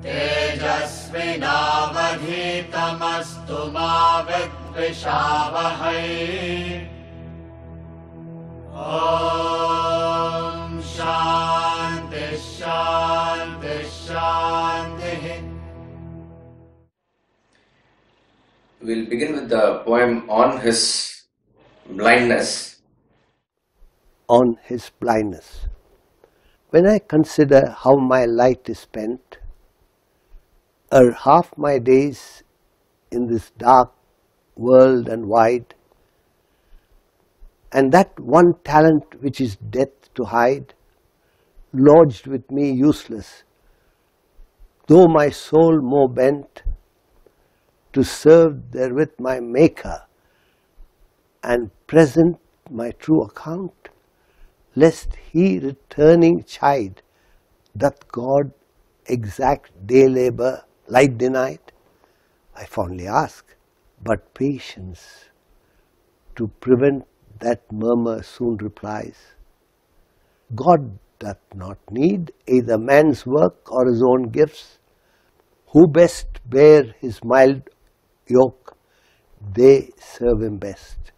तेजस्विनावधीतमस्तु मा विद्विषावहै। ॐ शान्ति शान्ति शान्तिः। We'll begin with the poem on his blindness. On his blindness. When I consider how my light is spent, half my days in this dark world and wide, and that one talent which is death to hide, lodged with me useless, though my soul more bent to serve therewith my Maker, and present my true account, lest he returning chide, doth God exact day labour light denied? I fondly ask, but patience to prevent that murmur soon replies. God doth not need either man's work or his own gifts. Who best bear his mild yoke, they serve him best.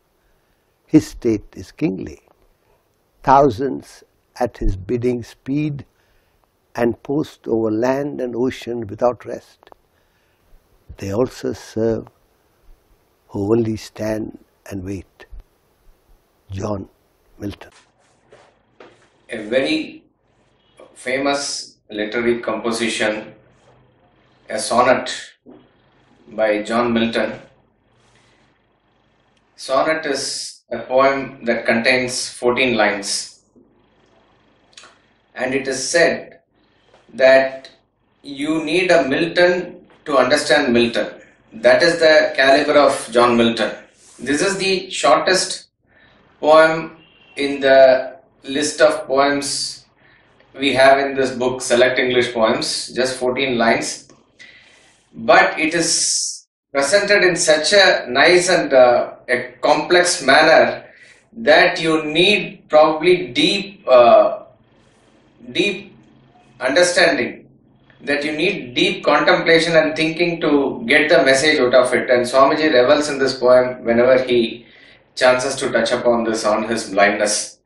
His state is kingly. Thousands at his bidding speed, and post over land and ocean without rest. They also serve who only stand and wait. John Milton. A very famous literary composition, a sonnet by John Milton. Sonnet is a poem that contains 14 lines, and it is said that you need a Milton to understand Milton. That is the caliber of John Milton. This is the shortest poem in the list of poems we have in this book, Select English Poems, just 14 lines. But it is presented in such a nice and a complex manner that you need probably deep understanding, that you need deep contemplation and thinking to get the message out of it. And Swamiji revels in this poem whenever he chances to touch upon this on his blindness.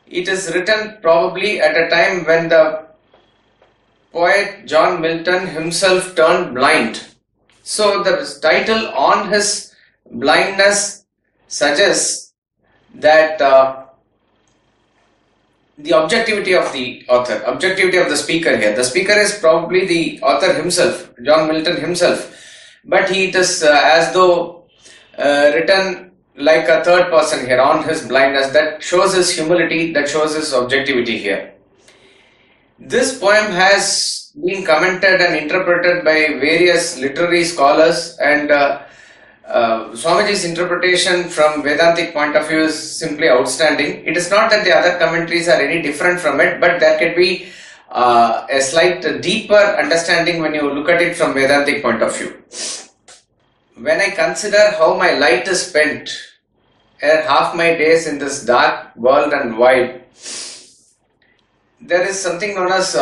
It is written probably at a time when the poet John Milton himself turned blind. So the title on his blindness suggests that the objectivity of the author, objectivity of the speaker here. The speaker is probably the author himself, John Milton himself, but it is as though written like a third person here on his blindness. That shows his humility, that shows his objectivity here. This poem has been commented and interpreted by various literary scholars, and Swamiji's interpretation from Vedantic point of view is simply outstanding. It is not that the other commentaries are any different from it, but there can be a slight deeper understanding when you look at it from Vedantic point of view. When I consider how my light is spent, half my days in this dark world and wide, there is something known as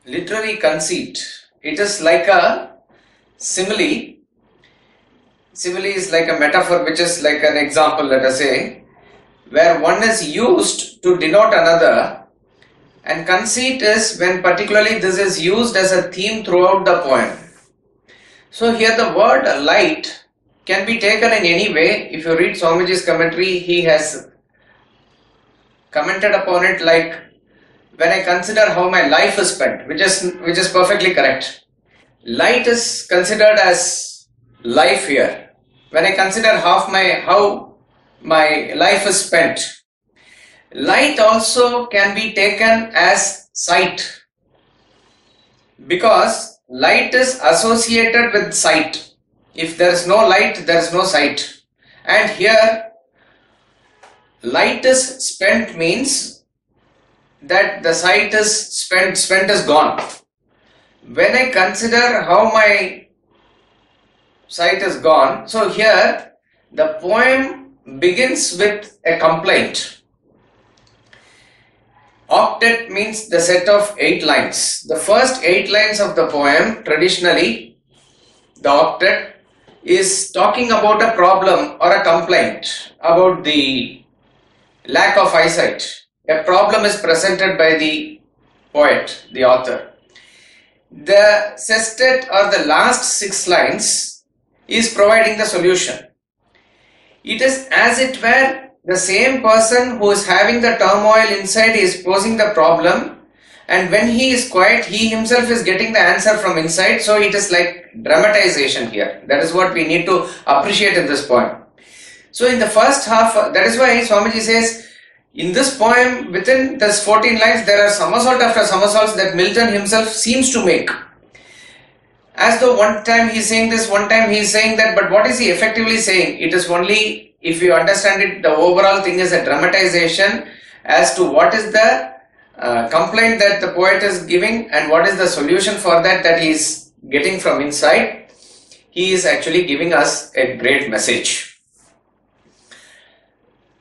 literary conceit. It is like a simile. Simile is like a metaphor, which is like an example, let us say, where one is used to denote another, and conceit is when particularly this is used as a theme throughout the poem. So here the word light can be taken in any way. If you read Swamiji's commentary, he has commented upon it like, when I consider how my life is spent, which is perfectly correct. Light is considered as life here. When I consider how my life is spent, light also can be taken as sight, because light is associated with sight. If there is no light, there is no sight. And here, light is spent means that the sight is spent is gone. When I consider how my sight is gone, so here the poem begins with a complaint. Octet means the set of 8 lines. The first 8 lines of the poem, traditionally, the octet is talking about a problem or a complaint about the lack of eyesight. A problem is presented by the poet, the author. The sestet or the last 6 lines is providing the solution. It is as it were the same person who is having the turmoil inside is posing the problem, and when he is quiet, he himself is getting the answer from inside. So it is like dramatization here. That is what we need to appreciate in this poem. So in the first half, that is why Swamiji says, in this poem, within this 14 lines, there are somersault after somersaults that Milton himself seems to make. As though one time he is saying this, one time he is saying that, but what is he effectively saying? It is only, if you understand it, the overall thing is a dramatization as to what is the complaint that the poet is giving and what is the solution for that he is getting from inside. He is actually giving us a great message.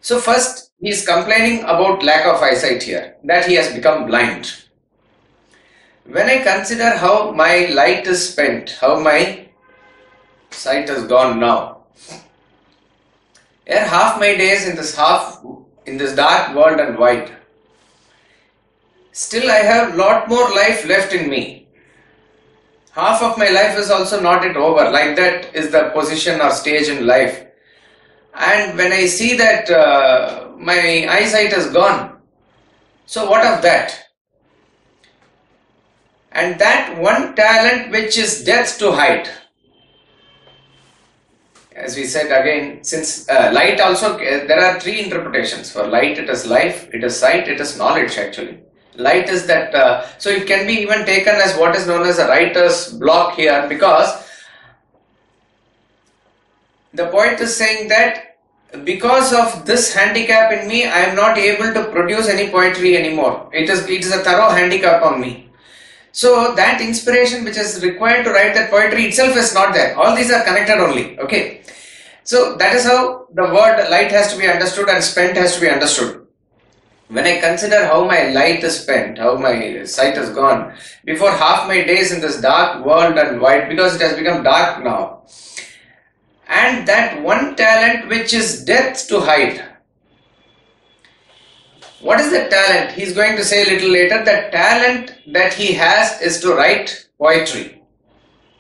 So first, he is complaining about lack of eyesight here, that he has become blind. When I consider how my light is spent, how my sight is gone now, here half my days in this dark world and wide, still I have lot more life left in me. Half of my life is also not yet over. Like that is the position or stage in life. And when I see that my eyesight is gone, so what of that? And that one talent which is death to hide. As we said again, since light also, there are 3 interpretations. For light it is life, it is sight, it is knowledge actually. Light is that, so it can be even taken as what is known as a writer's block here, because the poet is saying that because of this handicap in me, I am not able to produce any poetry anymore. It is a thorough handicap on me. So that inspiration which is required to write that poetry itself is not there. All these are connected only. Okay. So that is how the word light has to be understood and spent has to be understood. When I consider how my light is spent, how my sight is gone, before half my days in this dark world and wide, because it has become dark now, and that one talent which is death to hide. What is the talent? He is going to say a little later. The talent that he has is to write poetry.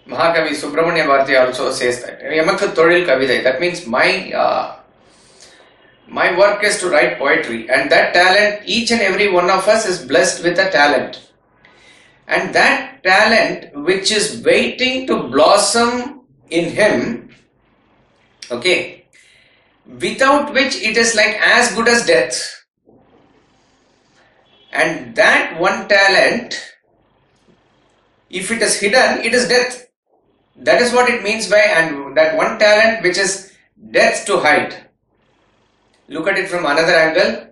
Mahakavi Subramanya Bharati also says that. Yamakka Todil Kavidai. That means my work is to write poetry, and that talent, each and every one of us is blessed with a talent. And that talent which is waiting to blossom in him, okay, without which it is like as good as death. And that one talent, if it is hidden, it is death. That is what it means by, and that one talent which is death to hide. Look at it from another angle.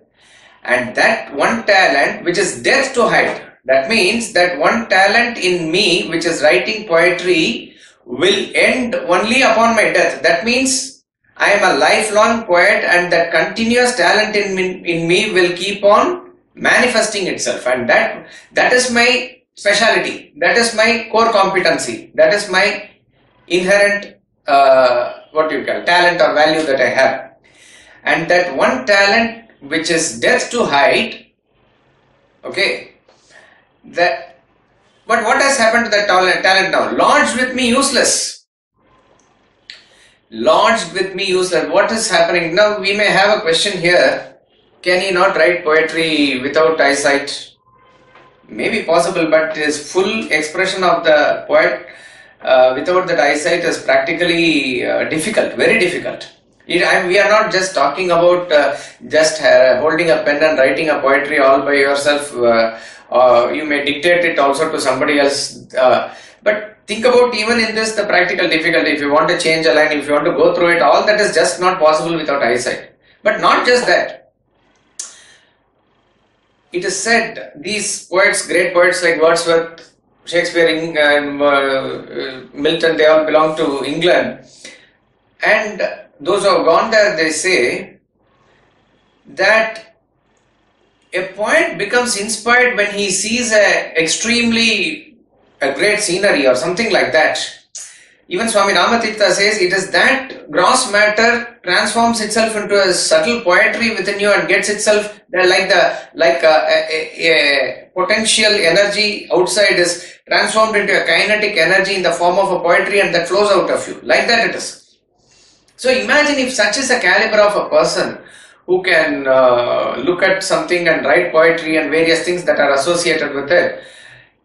And that one talent which is death to hide. That means that one talent in me which is writing poetry will end only upon my death. That means I am a lifelong poet, and that continuous talent in me will keep on manifesting itself, and that is my speciality, that is my core competency, that is my inherent talent or value that I have. And that one talent which is death to hide, okay, but what has happened to that talent now? Lodged with me useless. Lodged with me useless. What is happening? Now we may have a question here. Can he not write poetry without eyesight? Maybe possible, but his full expression of the poet without that eyesight is practically difficult, very difficult. We are not just talking about just holding a pen and writing a poetry all by yourself. You may dictate it also to somebody else. But think about even in this the practical difficulty. If you want to change a line, if you want to go through it, all that is just not possible without eyesight. But not just that. It is said, these poets, great poets like Wordsworth, Shakespeare, Milton, they all belong to England. And those who have gone there, they say that a poet becomes inspired when he sees a great scenery or something like that. Even Swami Ramatirtha says it is that gross matter transforms itself into a subtle poetry within you and gets itself like a potential energy outside is transformed into a kinetic energy in the form of a poetry, and that flows out of you. Like that it is. So imagine if such is the caliber of a person who can look at something and write poetry and various things that are associated with it.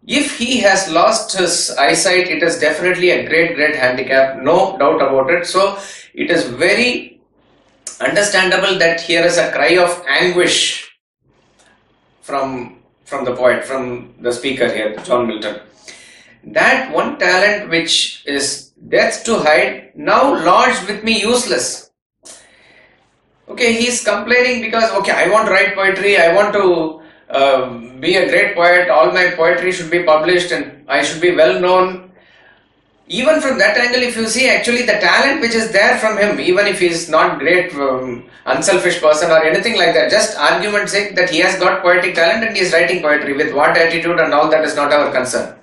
If he has lost his eyesight, it is definitely a great handicap, no doubt about it. So it is very understandable that here is a cry of anguish from the poet, from the speaker here, John Milton. That one talent which is death to hide, now lodged with me useless. Okay, he is complaining because, okay, I want to write poetry, I want to be a great poet, all my poetry should be published and I should be well known. Even from that angle, if you see, actually the talent which is there from him, even if he is not great, unselfish person or anything like that, just argument's sake that he has got poetic talent and he is writing poetry, with what attitude and all that is not our concern.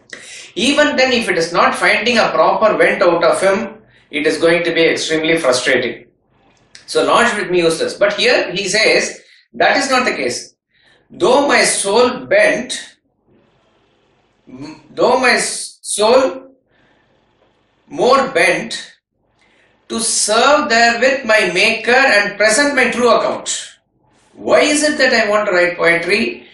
Even then, if it is not finding a proper vent out of him, it is going to be extremely frustrating. So lodged with me useless. But here he says, that is not the case. Though my soul more bent to serve therewith my maker and present my true account. Why is it that I want to write poetry?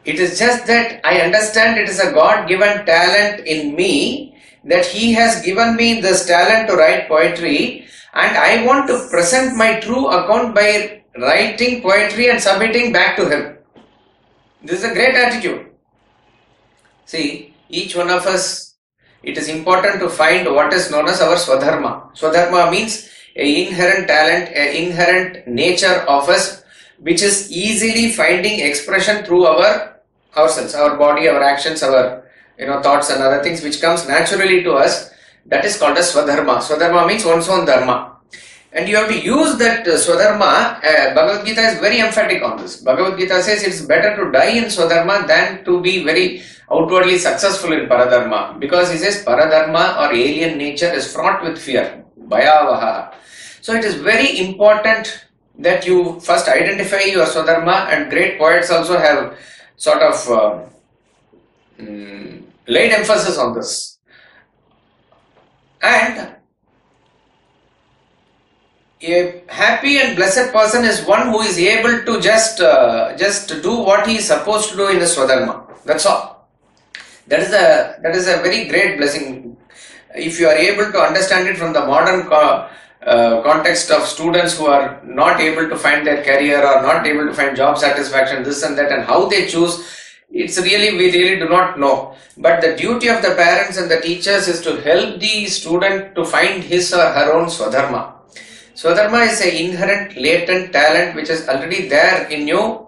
It is just that I understand it is a God-given talent in me, that he has given me this talent to write poetry, and I want to present my true account by writing poetry and submitting back to him. This is a great attitude. See, each one of us, it is important to find what is known as our Swadharma. Swadharma means an inherent talent, an inherent nature of us, which is easily finding expression through ourselves, our body, our actions, our thoughts and other things which comes naturally to us. That is called as Swadharma. Swadharma means one's own dharma. And you have to use that Swadharma. Bhagavad Gita is very emphatic on this. Bhagavad Gita says it's better to die in Swadharma than to be very outwardly successful in Paradharma. Because he says Paradharma or alien nature is fraught with fear. Bhayavaha. So it is very important that you first identify your Swadharma, and great poets also have sort of laid emphasis on this. And a happy and blessed person is one who is able to just do what he is supposed to do in his Swadharma. That's all. That is a very great blessing. If you are able to understand it from the modern context of students who are not able to find their career or not able to find job satisfaction, this and that, and how they choose, we really do not know. But the duty of the parents and the teachers is to help the student to find his or her own Swadharma. Swadharma is an inherent latent talent which is already there in you.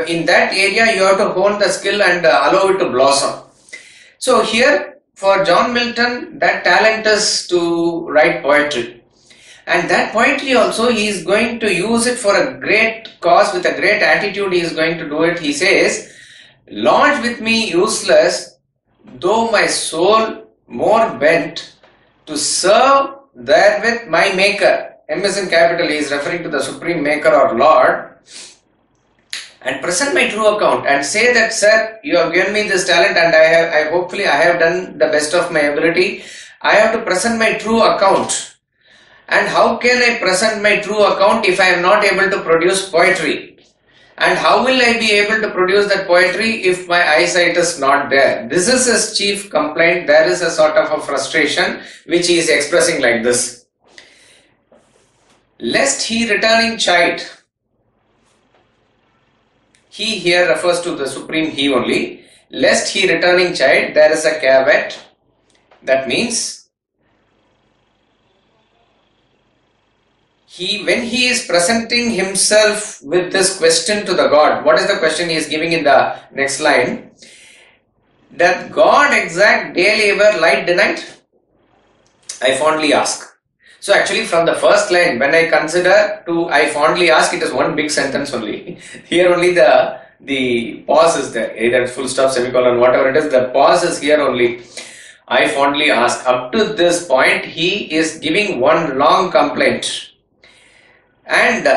In that area you have to hone the skill and allow it to blossom. So here for John Milton, that talent is to write poetry. And that poetry also he is going to use it for a great cause, with a great attitude he is going to do it. He says, lodge with me useless, though my soul more bent to serve therewith my maker. M is in capital, he is referring to the supreme maker or Lord, and present my true account and say that, sir, you have given me this talent and hopefully I have done the best of my ability. I have to present my true account. And how can I present my true account if I am not able to produce poetry? And how will I be able to produce that poetry if my eyesight is not there? This is his chief complaint. There is a sort of a frustration which he is expressing like this. Lest he returning chide. He here refers to the supreme he only. Lest he returning chide, there is a caveat. That means when he is presenting himself with this question to the God, what is the question he is giving in the next line? Doth God exact day labor light denied? I fondly ask. So actually from the first line, when I consider I fondly ask, it is one big sentence only. Here only the the pause is there, either full stop, semicolon, whatever it is, the pause is here only. I fondly ask. Up to this point, he is giving one long complaint. And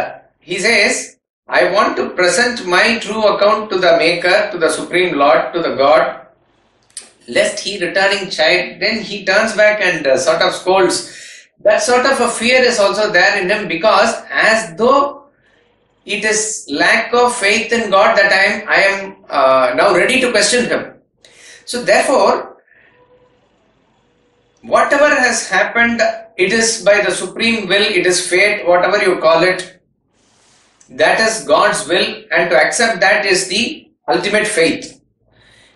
he says, I want to present my true account to the Maker, to the Supreme Lord, to the God, lest he returning chide. Then he turns back and sort of scolds. That sort of a fear is also there in him, because as though it is lack of faith in God that I am now ready to question him. So therefore, whatever has happened, it is by the supreme will, it is fate, whatever you call it, that is God's will, and to accept that is the ultimate faith.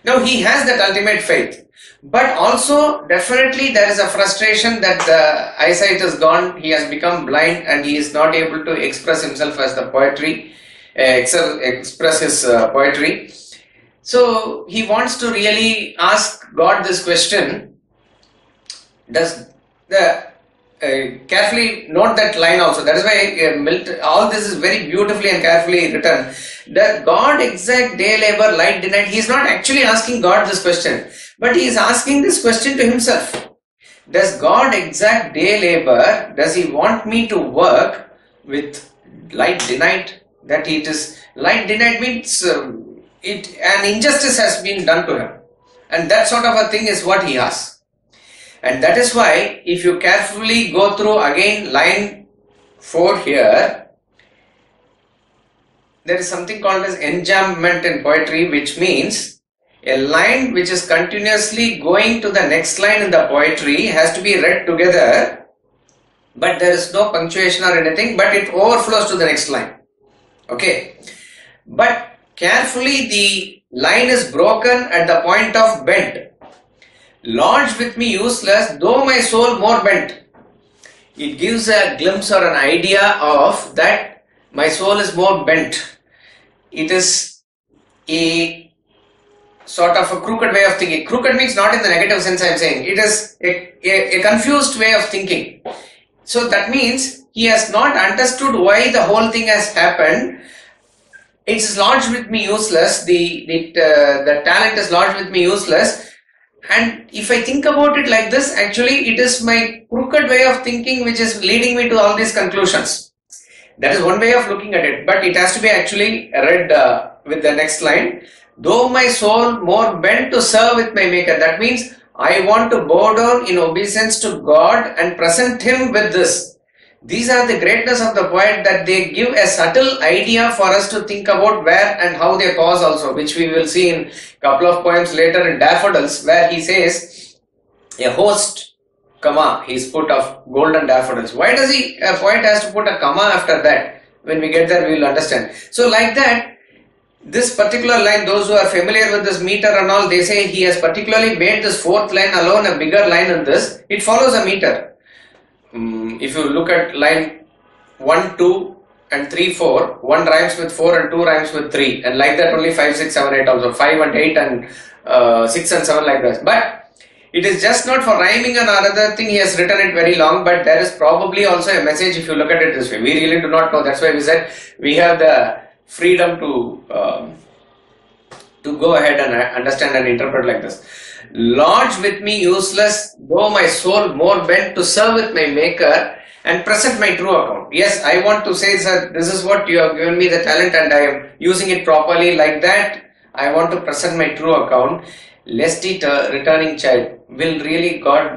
Now he has that ultimate faith, but also definitely there is a frustration that the eyesight is gone, he has become blind and he is not able to express himself as the poetry, express his poetry. So he wants to really ask God this question. Does the carefully note that line also. That is why Milton, all this is very beautifully and carefully written. The God exact day labor light denied. He is not actually asking God this question, but he is asking this question to himself. Does God exact day labor? Does he want me to work with light denied? That it is light denied means an injustice has been done to him, and that sort of a thing is what he asks. And that is why, if you carefully go through again line 4 here, there is something called as enjambment in poetry, which means a line which is continuously going to the next line in the poetry has to be read together, but there is no punctuation or anything, but it overflows to the next line. Okay. But carefully the line is broken at the point of bend. Lodge with me useless, though my soul more bent. It gives a glimpse or an idea of that my soul is more bent. It is a sort of a crooked way of thinking. Crooked means not in the negative sense I am saying. It is a confused way of thinking. So that means he has not understood why the whole thing has happened. It is lodged with me useless. The talent is lodged with me useless. And if I think about it like this, actually it is my crooked way of thinking which is leading me to all these conclusions. That is one way of looking at it, but it has to be actually read with the next line. Though my soul more bent to serve with my Maker. That means I want to bow down in obeisance to God and present him with this. These are the greatness of the poet, that they give a subtle idea for us to think about where and how they pause also, which we will see in a couple of poems later in Daffodils, where he says, a host, comma, he's put of golden daffodils. Why does a poet has to put a comma after that? When we get there, we will understand. So like that, this particular line, those who are familiar with this meter and all, they say he has particularly made this 4th line alone a bigger line in this. It follows a meter. If you look at line 1, 2 and 3, 4, 1 rhymes with 4 and 2 rhymes with 3, and like that only 5, 6, 7, 8 also, 5 and 8 and 6 and 7 like that. But it is just not for rhyming and another thing, he has written it very long, but there is probably also a message if you look at it this way. We really do not know. That's why we said we have the freedom to go ahead and understand and interpret like this. Lodge with me useless, though my soul more bent to serve with my Maker and present my true account. Yes, I want to say, sir, this is what you have given me the talent and I am using it properly. Like that, I want to present my true account. Lest it returning child. Will really God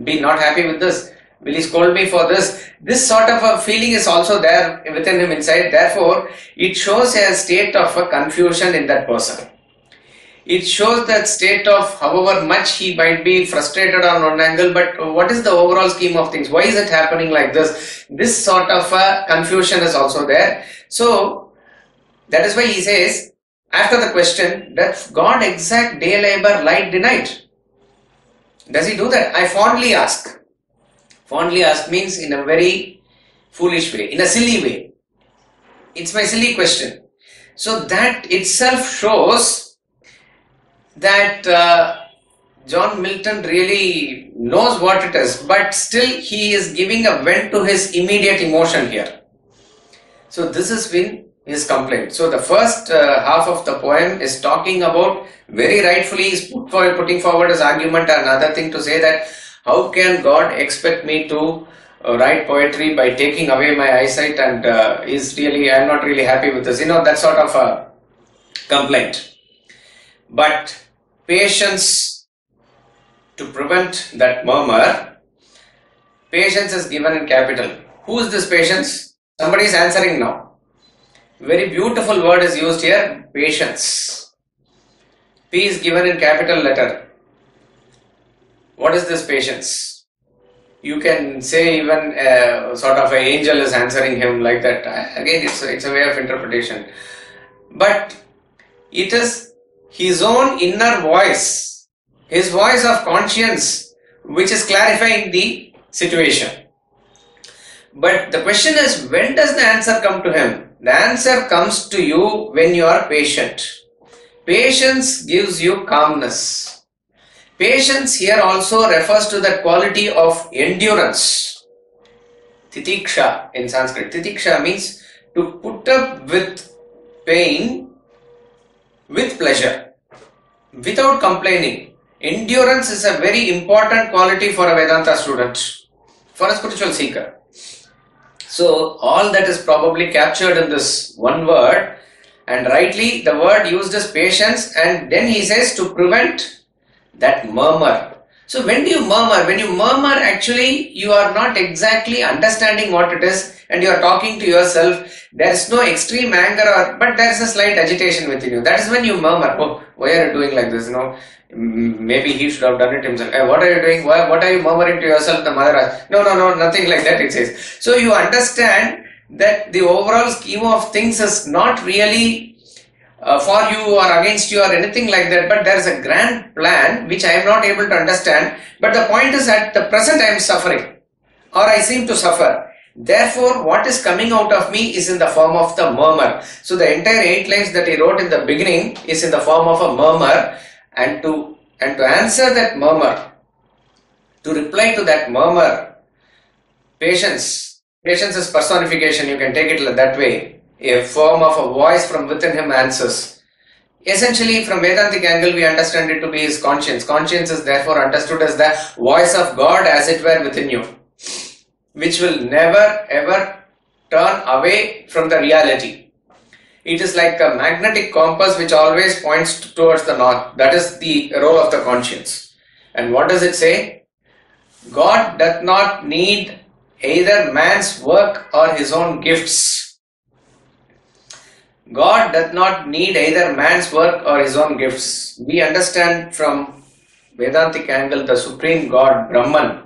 be not happy with this? Will he scold me for this? This sort of a feeling is also there within him inside. Therefore, it shows a state of a confusion in that person. It shows that state of however much he might be frustrated on one angle, but what is the overall scheme of things? Why is it happening like this? This sort of a confusion is also there. So that is why he says, after the question, that God exact day labor light denied. Does he do that? I fondly ask. Fondly ask means in a very foolish way, in a silly way. It's my silly question. So that itself shows that John Milton really knows what it is, but still he is giving a vent to his immediate emotion here. So this has been his complaint. So the first half of the poem is talking about, very rightfully is putting forward his argument. Another thing to say that how can God expect me to write poetry by taking away my eyesight, and I'm not really happy with this, that sort of a complaint. But patience to prevent that murmur, patience is given in capital. Who is this patience? Somebody is answering now. Very beautiful word is used here, patience. P is given in capital letter. What is this patience? You can say even sort of an angel is answering him like that. Again, it's a way of interpretation. But it is his own inner voice, his voice of conscience, which is clarifying the situation. But the question is, when does the answer come to him? The answer comes to you when you are patient. Patience gives you calmness. Patience here also refers to the quality of endurance. Titiksha in Sanskrit. Titiksha means to put up with pain with pleasure, without complaining. Endurance is a very important quality for a Vedanta student, for a spiritual seeker. So all that is probably captured in this one word, and rightly the word used is patience, and then he says to prevent that murmur. So when do you murmur? When you murmur, actually you are not exactly understanding what it is, and you are talking to yourself. There is no extreme anger, but there is a slight agitation within you. That is when you murmur. Oh, why are you doing like this? Maybe he should have done it himself. Hey, what are you doing? What are you murmuring to yourself? The mother asks. No, nothing like that, it says. So you understand that the overall scheme of things is not really for you or against you or anything like that, but there is a grand plan which I am not able to understand. But the point is, at the present I am suffering, or I seem to suffer. Therefore, what is coming out of me is in the form of the murmur. So the entire 8 lines that he wrote in the beginning is in the form of a murmur. And to answer that murmur, to reply to that murmur, patience is personification, you can take it that way, a form of a voice from within him answers. Essentially, from Vedantic angle, we understand it to be his conscience. Conscience is therefore understood as the voice of God, as it were, within you, which will never ever turn away from the reality. It is like a magnetic compass which always points towards the north. That is the role of the conscience. And what does it say? God doth not need either man's work or his own gifts. God doth not need either man's work or his own gifts. We understand from Vedantic angle the supreme God, Brahman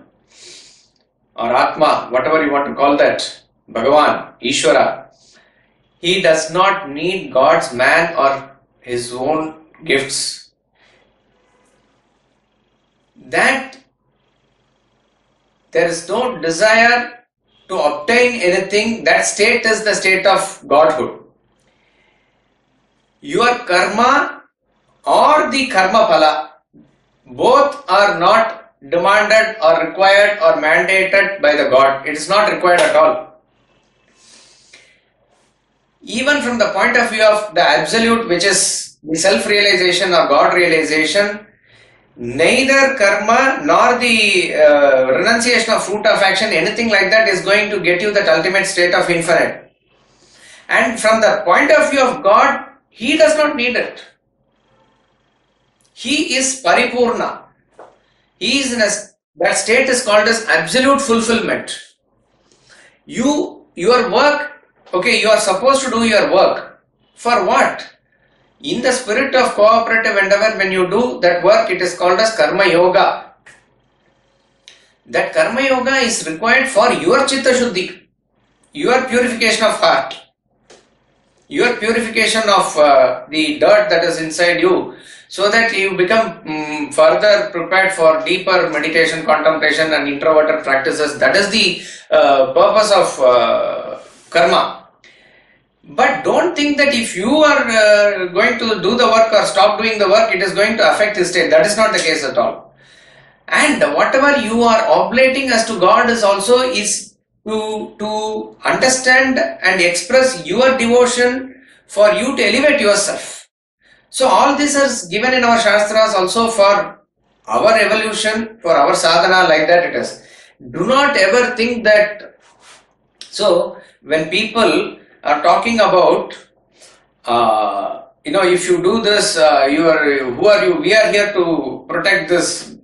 or Atma, whatever you want to call that, Bhagavan, Ishvara. He does not need God's man or his own gifts. That there is no desire to obtain anything, that state is the state of Godhood. Your karma or the karma phala, both are not demanded or required or mandated by the God. It is not required at all. Even from the point of view of the absolute, which is the self-realization or God-realization, neither karma nor the renunciation of fruit of action, anything like that, is going to get you that ultimate state of infinite. And from the point of view of God, he does not need it. He is paripurna. He is in that state is called as absolute fulfillment. Your work, okay, you are supposed to do your work. For what? In the spirit of cooperative endeavor, when you do that work, it is called as karma yoga. That karma yoga is required for your chitta shuddhi, your purification of heart, your purification of the dirt that is inside you, so that you become further prepared for deeper meditation, contemplation and introverted practices. That is the purpose of karma. But don't think that if you are going to do the work or stop doing the work, it is going to affect his state. That is not the case at all. And whatever you are oblating as to God is also to to understand and express your devotion for you to elevate yourself. So all this is given in our Shastras also for our evolution, for our sadhana, like that it is. Do not ever think that. So when people are talking about if you do this, who are you? We are here to protect this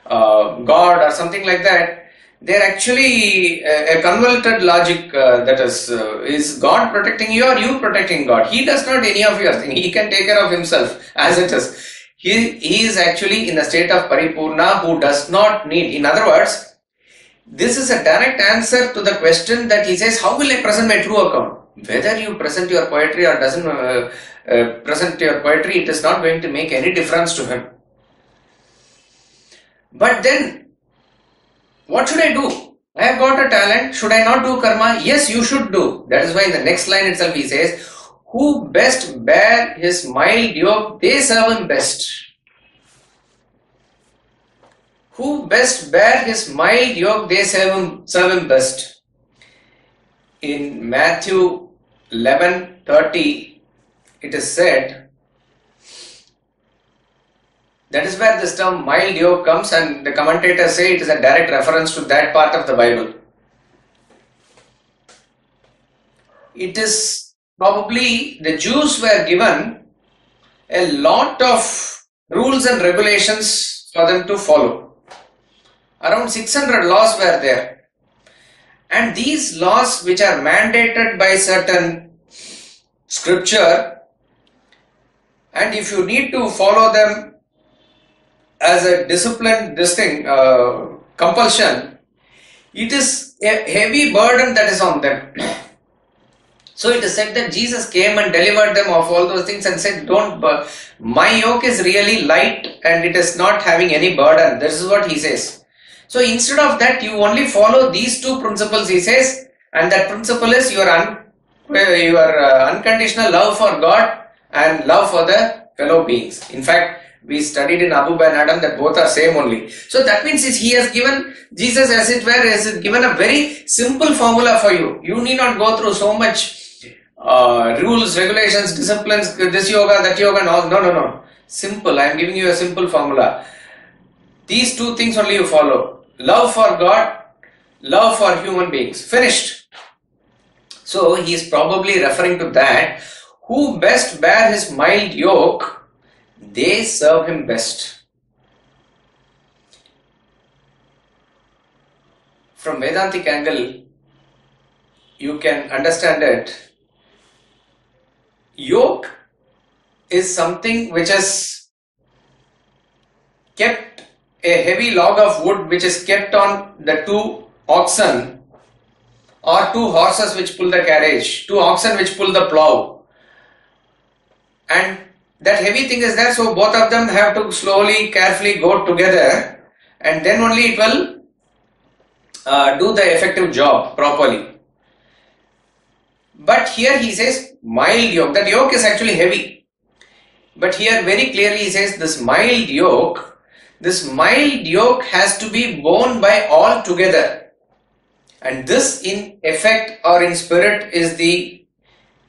God or something like that. They're actually a convoluted logic that is God protecting you or you protecting God? He does not any of your thing. He can take care of himself as it is. He is actually in a state of paripurna who does not need. In other words, this is a direct answer to the question that he says, how will I present my true account? Whether you present your poetry or doesn't present your poetry, it is not going to make any difference to him. But then, what should I do? I have got a talent. Should I not do karma? Yes, you should do. That is why in the next line itself he says, who best bear his mild yoke, they serve him best. Who best bear his mild yoke, they serve him best. In Matthew 11:30, it is said, that is where this term mild yoke comes, and the commentators say it is a direct reference to that part of the Bible. It is probably the Jews were given a lot of rules and regulations for them to follow. Around 600 laws were there. And these laws, which are mandated by certain scripture, and if you need to follow them as a discipline, compulsion, it is a heavy burden that is on them. So it is said that Jesus came and delivered them of all those things and said, my yoke is really light and it is not having any burden. This is what he says. So instead of that, you only follow these two principles, he says, and that principle is your unconditional love for God and love for the fellow beings. In fact, we studied in Abu and Adam that both are same only. So that means he has given, Jesus as it were, has given a very simple formula for you. You need not go through so much rules, regulations, disciplines, this yoga, that yoga, no. Simple. I am giving you a simple formula. These two things only you follow. Love for God, love for human beings. Finished. So he is probably referring to that. Who best bear his mild yoke, they serve him best. From Vedantic angle, you can understand it. Yoke is something which is kept, a heavy log of wood which is kept on the two oxen or two horses which pull the carriage, two oxen which pull the plough, and that heavy thing is there, so both of them have to slowly, carefully go together, and then only it will do the effective job properly. But here he says mild yoke. That yoke is actually heavy. But here very clearly he says this mild yoke has to be borne by all together. And this in effect or in spirit is the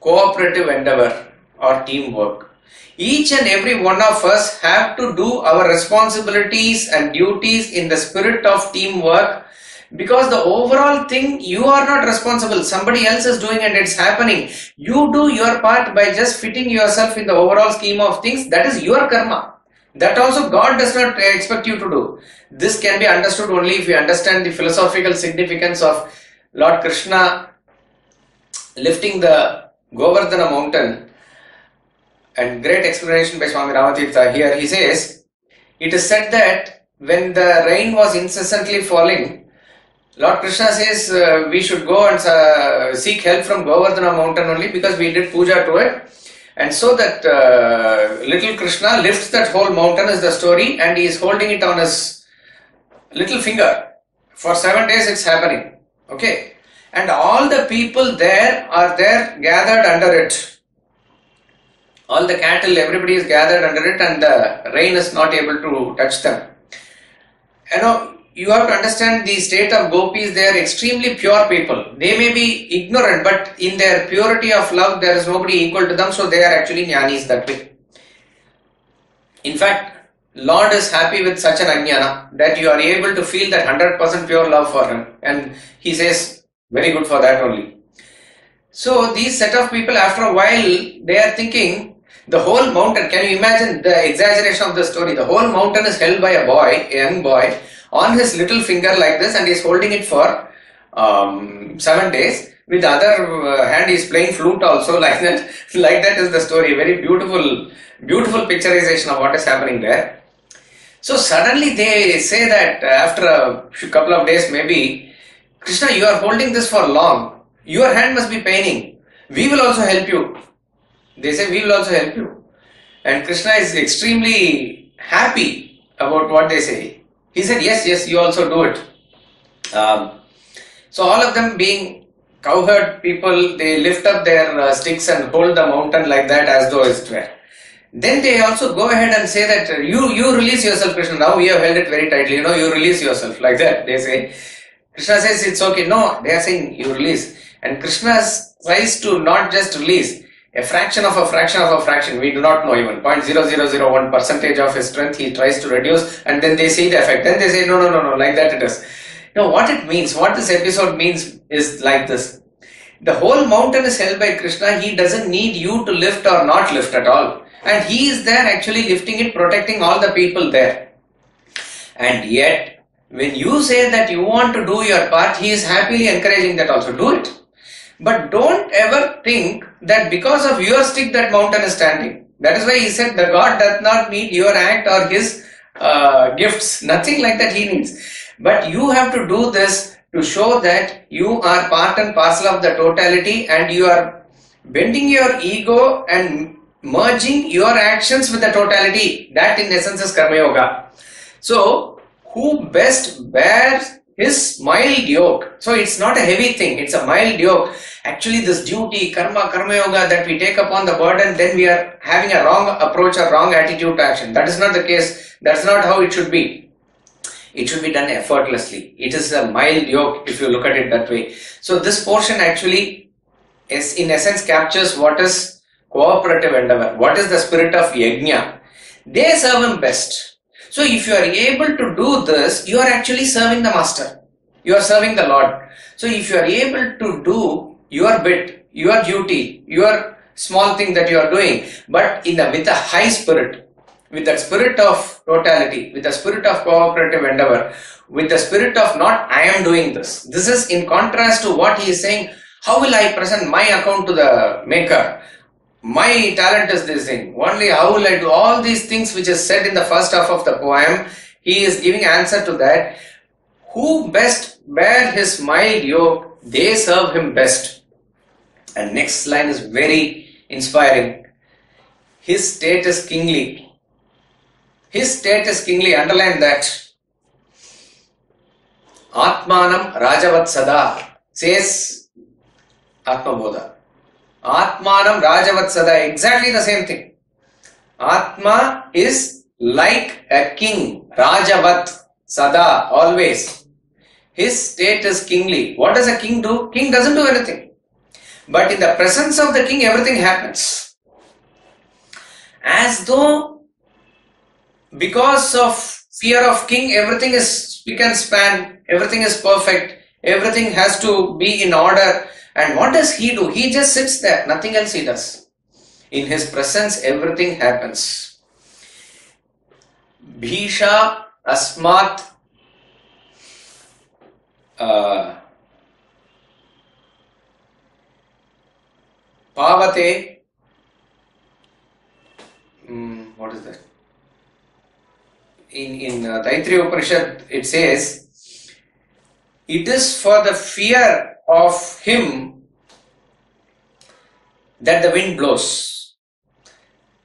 cooperative endeavor or teamwork. Each and every one of us have to do our responsibilities and duties in the spirit of teamwork, because the overall thing you are not responsible. Somebody else is doing and it's happening. You do your part by just fitting yourself in the overall scheme of things. That is your karma. That also God does not expect you to do. This can be understood only if you understand the philosophical significance of Lord Krishna lifting the Govardhana mountain. And great explanation by Swami Ramatirtha here. He says, it is said that when the rain was incessantly falling, Lord Krishna says we should go and seek help from Govardhana mountain only, because we did puja to it. And so that little Krishna lifts that whole mountain is the story, and he is holding it on his little finger. For 7 days it's happening. Okay. And all the people there are there gathered under it. All the cattle, everybody is gathered under it, and the rain is not able to touch them. You know, you have to understand the state of gopis. They are extremely pure people. They may be ignorant, but in their purity of love, there is nobody equal to them. So they are actually jnanis that way. In fact, Lord is happy with such an ajnana that you are able to feel that 100% pure love for him. And he says, very good for that only. So these set of people, after a while, they are thinking, the whole mountain, can you imagine the exaggeration of the story? The whole mountain is held by a boy, a young boy, on his little finger like this, and he is holding it for 7 days. With the other hand, he is playing flute also like that. Like that is the story. Very beautiful picturization of what is happening there. So suddenly they say that after a couple of days maybe, Krishna, you are holding this for long. Your hand must be paining. We will also help you. They say, we will also help you. And Krishna is extremely happy about what they say. He said, yes, you also do it. So all of them being cowherd people, they lift up their sticks and hold the mountain like that as though it were. Then they also go ahead and say that you release yourself, Krishna. Now we have held it very tightly. You release yourself like that. They say. Krishna says it's okay. No, they are saying you release. And Krishna tries to not just release a fraction of a fraction of a fraction. We do not know even 0.0001% of his strength. He tries to reduce, and then they see the effect. Then they say no, like that it is. What it means, what this episode means is like this. The whole mountain is held by Krishna. He doesn't need you to lift or not lift at all. And he is there actually lifting it, protecting all the people there. And yet, when you say that you want to do your part, he is happily encouraging that also. Do it. But don't ever think that because of your stick that mountain is standing. That is why he said the God does not need your act or his gifts. Nothing like that he needs. But you have to do this to show that you are part and parcel of the totality, and you are bending your ego and merging your actions with the totality. That in essence is Karma Yoga. So, who best bears his mild yoke? So it's not a heavy thing, it's a mild yoke. Actually this duty, karma yoga that we take upon the burden, then we are having a wrong approach or wrong attitude to action. That is not the case. That's not how it should be. It should be done effortlessly. It is a mild yoke if you look at it that way. So this portion actually is in essence captures what is cooperative endeavor. What is the spirit of yajna? They serve him best. So if you are able to do this, you are actually serving the master. You are serving the Lord. So if you are able to do your bit, your duty, your small thing that you are doing, but with a high spirit, with that spirit of totality, with the spirit of cooperative endeavor, with the spirit of not I am doing this. This is in contrast to what he is saying, how will I present my account to the maker? My talent is this thing. Only how will I do all these things which is said in the first half of the poem. He is giving answer to that. Who best bear his mild yoke, they serve him best. And next line is very inspiring. His state is kingly. His state is kingly. Underline that. Atmanam Rajavat Sada, says Atmabodha. Atmanam Rajavat Sada, exactly the same thing. Atma is like a king. Rajavat Sada, always. His state is kingly. What does a king do? King doesn't do anything. But in the presence of the king, everything happens. As though because of fear of king, everything is spick and span, everything is perfect, everything has to be in order. And what does he do? He just sits there, nothing else he does. In his presence, everything happens. Bhisha Asmat Pavate. What is that? In Taittiriya Upanishad, it says, it is for the fear of him that the wind blows,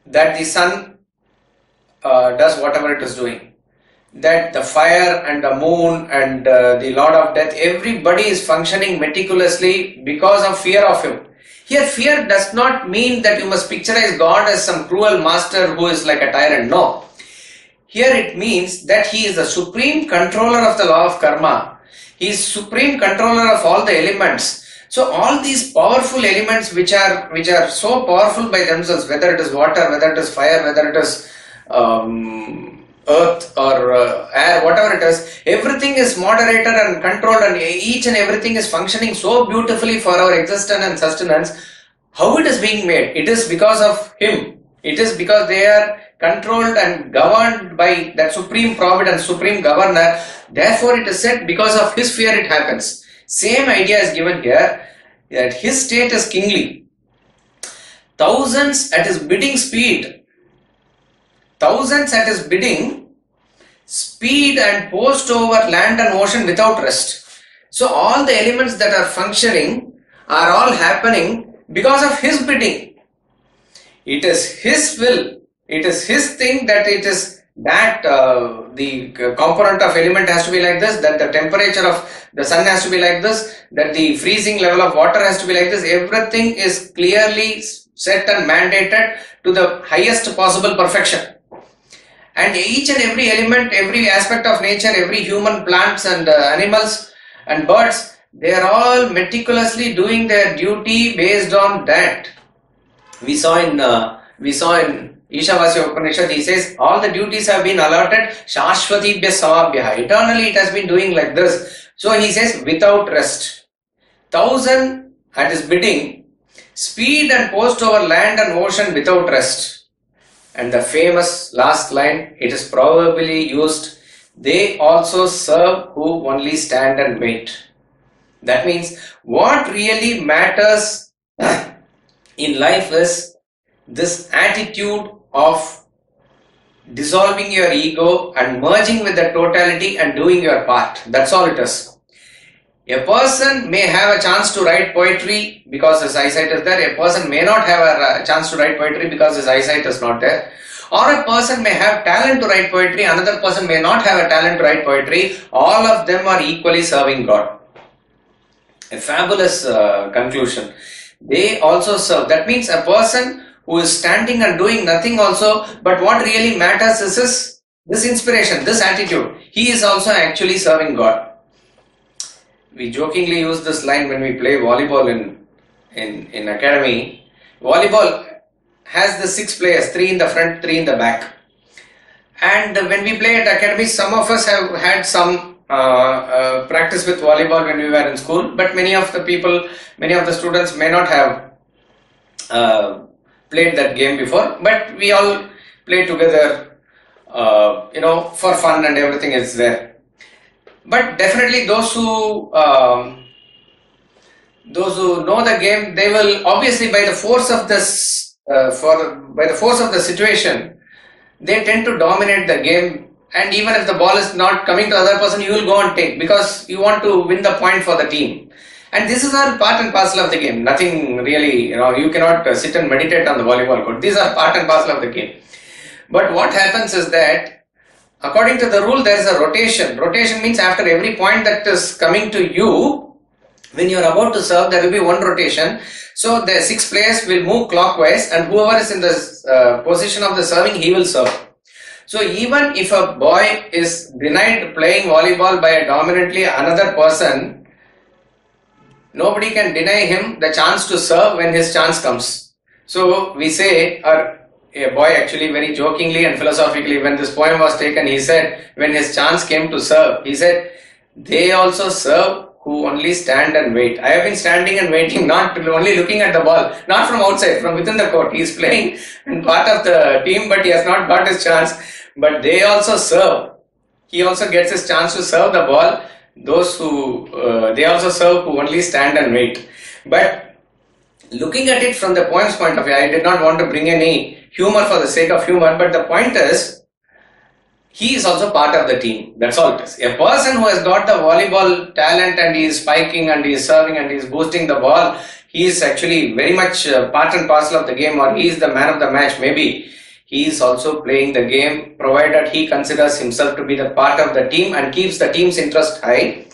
that the sun does whatever it is doing, that the fire and the moon and the Lord of Death, everybody is functioning meticulously because of fear of him. Here, fear does not mean that you must picturize God as some cruel master who is like a tyrant. No. Here it means that he is the supreme controller of the law of karma. He is supreme controller of all the elements. So all these powerful elements which are so powerful by themselves, whether it is water, whether it is fire, whether it is earth or air, whatever it is, everything is moderated and controlled, and each and everything is functioning so beautifully for our existence and sustenance. How it is being made? It is because of him. It is because they are controlled and governed by that supreme providence, supreme governor. Therefore it is said, because of his fear it happens. Same idea is given here, that his state is kingly. Thousands at his bidding speed. Thousands at his bidding speed and post over land and ocean without rest. So all the elements that are functioning are all happening because of his bidding. It is his will. It is his thing that it is that the component of element has to be like this, that the temperature of the sun has to be like this, that the freezing level of water has to be like this. Everything is clearly set and mandated to the highest possible perfection. And each and every element, every aspect of nature, every human, plants and animals and birds, they are all meticulously doing their duty based on that. We saw in Ishavasya Upanishad, he says, all the duties have been allotted, Shashvatibhya Samabhya. Eternally it has been doing like this. So he says, without rest. 1,000 at his bidding, speed and post over land and ocean without rest. And the famous last line, it is probably used, they also serve who only stand and wait. That means, what really matters in life is this attitude of dissolving your ego and merging with the totality and doing your part. That's all it is. A person may have a chance to write poetry because his eyesight is there. A person may not have a chance to write poetry because his eyesight is not there. Or a person may have talent to write poetry, another person may not have a talent to write poetry. All of them are equally serving God. A fabulous conclusion. They also serve. That means a person who is standing and doing nothing also, but what really matters is this inspiration, this attitude. He is also actually serving God. We jokingly use this line when we play volleyball in academy. Volleyball has the 6 players, 3 in the front, 3 in the back. And when we play at academy, some of us have had some practice with volleyball when we were in school, but many of the students may not have played that game before, but we all play together, for fun and everything is there. But definitely those who know the game, they will obviously by the force of this, by the force of the situation, they tend to dominate the game. And even if the ball is not coming to the other person, you will go and take because you want to win the point for the team. And this is all part and parcel of the game. Nothing really, you cannot sit and meditate on the volleyball court. These are part and parcel of the game. But what happens is that according to the rule, there is a rotation. Rotation means after every point that is coming to you, when you are about to serve, there will be one rotation. So the 6 players will move clockwise and whoever is in the position of the serving, he will serve. So even if a boy is denied playing volleyball by a dominantly another person, nobody can deny him the chance to serve when his chance comes. So we say, or a boy actually very jokingly and philosophically, when this poem was taken, he said, when his chance came to serve, he said, they also serve who only stand and wait. I have been standing and waiting, not only looking at the ball, not from outside, from within the court. He is playing and part of the team, but he has not got his chance. But they also serve. He also gets his chance to serve the ball. Those who, they also serve who only stand and wait. But looking at it from the poem's point of view, I did not want to bring any humor for the sake of humor, but the point is, he is also part of the team. That's all it is. A person who has got the volleyball talent and he is spiking and he is serving and he is boosting the ball, he is actually very much part and parcel of the game, or he is the man of the match maybe. He is also playing the game provided he considers himself to be the part of the team and keeps the team's interest high.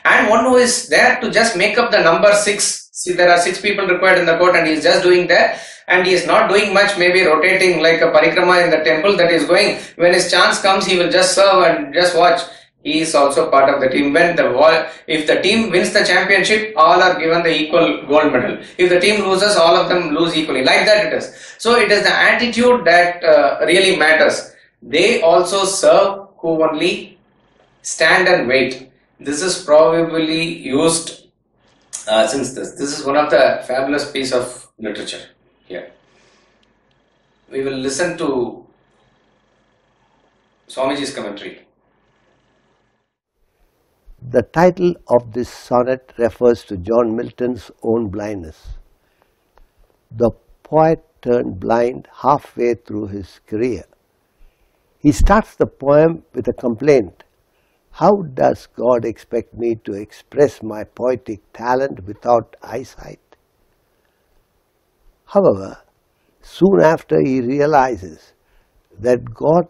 And one who is there to just make up the number 6 See, there are 6 people required in the court and he is just doing that, and he is not doing much, maybe rotating like a parikrama in the temple that is going. When his chance comes, he will just serve and just watch. He is also part of the team. If the team wins the championship, all are given the equal gold medal. If the team loses, all of them lose equally. Like that it is. So it is the attitude that really matters. They also serve who only stand and wait. This is probably used since this is one of the fabulous piece of literature here. We will listen to Swamiji's commentary. The title of this sonnet refers to John Milton's own blindness. The poet turned blind halfway through his career. He starts the poem with a complaint. How does God expect me to express my poetic talent without eyesight? However, soon after he realizes that God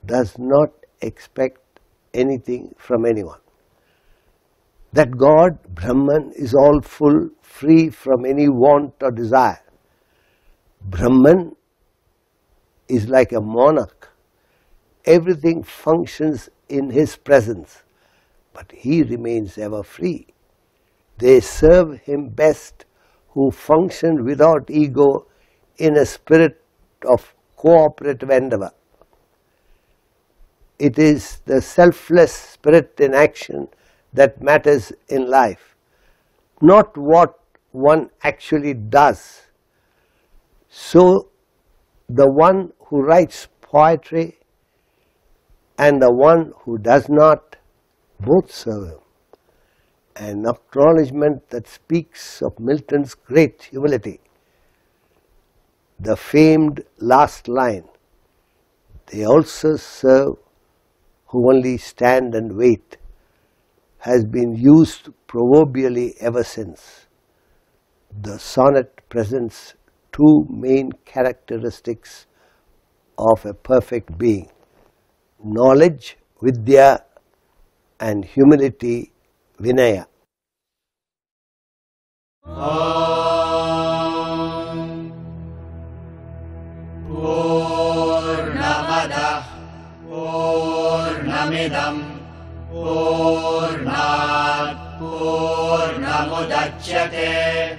does not expect anything from anyone. That God, Brahman, is all full, free from any want or desire. Brahman is like a monarch. Everything functions in his presence, but he remains ever free. They serve him best who function without ego in a spirit of co-operative endeavour. It is the selfless spirit in action that matters in life, not what one actually does. So the one who writes poetry and the one who does not both serve him. An acknowledgement that speaks of Milton's great humility. The famed last line, they also serve who only stand and wait, has been used proverbially ever since. The sonnet presents 2 main characteristics of a perfect being: knowledge, vidya, and humility, vinaya. Purnamada Purnamidam Purnat Purnamudachyate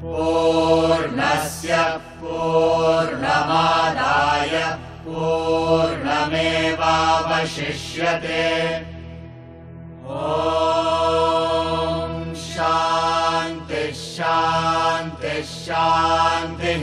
Purnasya Purnamadaya Purnamevavashishyate. Om Shanti Shanti Shanti.